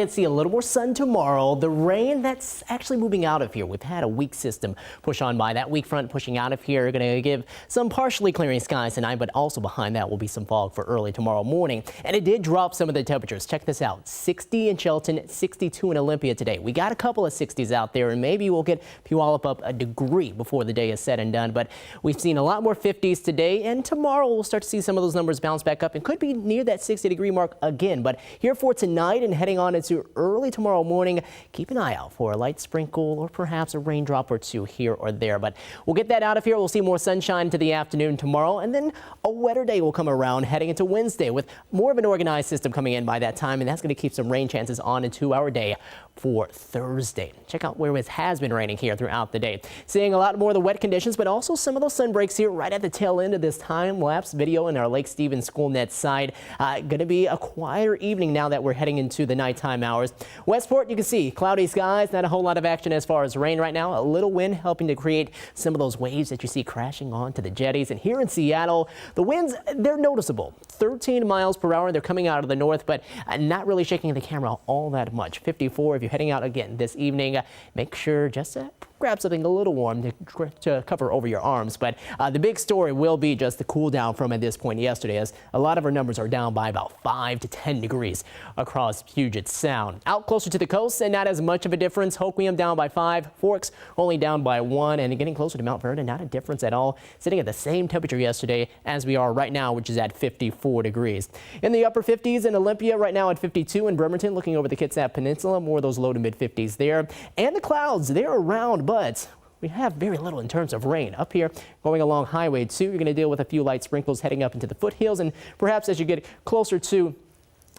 And see a little more sun tomorrow. The rain that's actually moving out of here. We've had a weak system push on by. That weak front pushing out of here going to give some partially clearing skies tonight, but also behind that will be some fog for early tomorrow morning. And it did drop some of the temperatures. Check this out. 60 in Shelton, 62 in Olympia today. We got a couple of 60s out there, and maybe we'll get Puyallup up a degree before the day is said and done. But we've seen a lot more 50s today, and tomorrow we'll start to see some of those numbers bounce back up and could be near that 60-degree mark again. But here for tonight and heading on into early tomorrow morning, keep an eye out for a light sprinkle or perhaps a raindrop or two here or there. But we'll get that out of here. We'll see more sunshine into the afternoon tomorrow, and then a wetter day will come around heading into Wednesday with more of an organized system coming in by that time, and that's going to keep some rain chances on into our day for Thursday. Check out where it has been raining here throughout the day. Seeing a lot more of the wet conditions, but also some of those sun breaks here right at the tail end of this time-lapse video in our Lake Stevens SchoolNet side. Going to be a quieter evening now that we're heading into the nighttime hours. Westport, you can see cloudy skies, not a whole lot of action as far as rain right now. A little wind helping to create some of those waves that you see crashing onto the jetties. And here in Seattle, the winds, they're noticeable. 13 miles per hour. They're coming out of the north, but not really shaking the camera all that much. 54 if you're heading out again this evening. Make sure just to grab something a little warm to cover over your arms. But the big story will be just the cool down from at this point yesterday, as a lot of our numbers are down by about 5 to 10 degrees across Puget Sound. Out closer to the coast and not as much of a difference. Hoquiam down by 5, Forks only down by 1, and getting closer to Mount Vernon, not a difference at all. Sitting at the same temperature yesterday as we are right now, which is at 54 degrees. In the upper 50s in Olympia right now at 52 in Bremerton, looking over the Kitsap Peninsula, more of those low to mid 50s there. And the clouds, they're around, but we have very little in terms of rain. Up here, going along Highway 2, you're going to deal with a few light sprinkles heading up into the foothills, and perhaps as you get closer to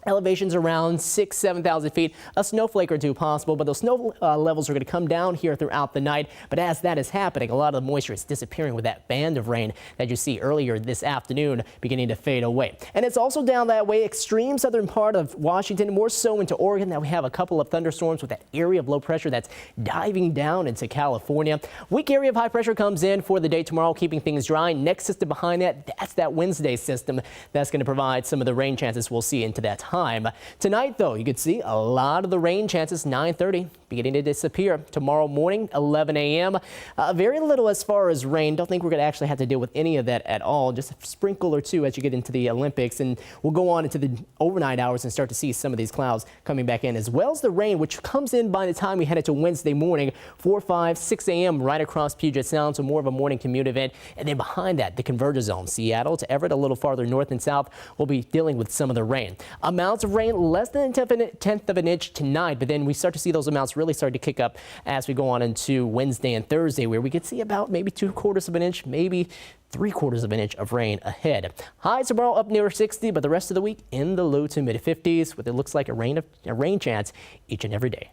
elevations around 6,000 to 7,000 feet, a snowflake or two possible, but those snow levels are going to come down here throughout the night. But as that is happening, a lot of the moisture is disappearing with that band of rain that you see earlier this afternoon beginning to fade away. And it's also down that way, extreme southern part of Washington, more so into Oregon, that we have a couple of thunderstorms with that area of low pressure that's diving down into California. Weak area of high pressure comes in for the day tomorrow, keeping things dry. Next system behind that, that's that Wednesday system that's going to provide some of the rain chances we'll see into that time. Tonight, though, you can see a lot of the rain chances, 9:30, beginning to disappear. Tomorrow morning, 11 a.m. Very little as far as rain. Don't think we're going to actually have to deal with any of that at all. Just a sprinkle or two as you get into the Olympics. And we'll go on into the overnight hours and start to see some of these clouds coming back in, as well as the rain, which comes in by the time we head into Wednesday morning, 4, 5, 6 a.m. right across Puget Sound. So more of a morning commute event. And then behind that, the convergence zone, Seattle to Everett, a little farther north and south, will be dealing with some of the rain. Amounts of rain less than a tenth of an inch tonight, but then we start to see those amounts really start to kick up as we go on into Wednesday and Thursday, where we could see about maybe 2/4 of an inch, maybe 3/4 of an inch of rain ahead. Highs tomorrow up near 60, but the rest of the week in the low to mid 50s, with it looks like a rain chance each and every day.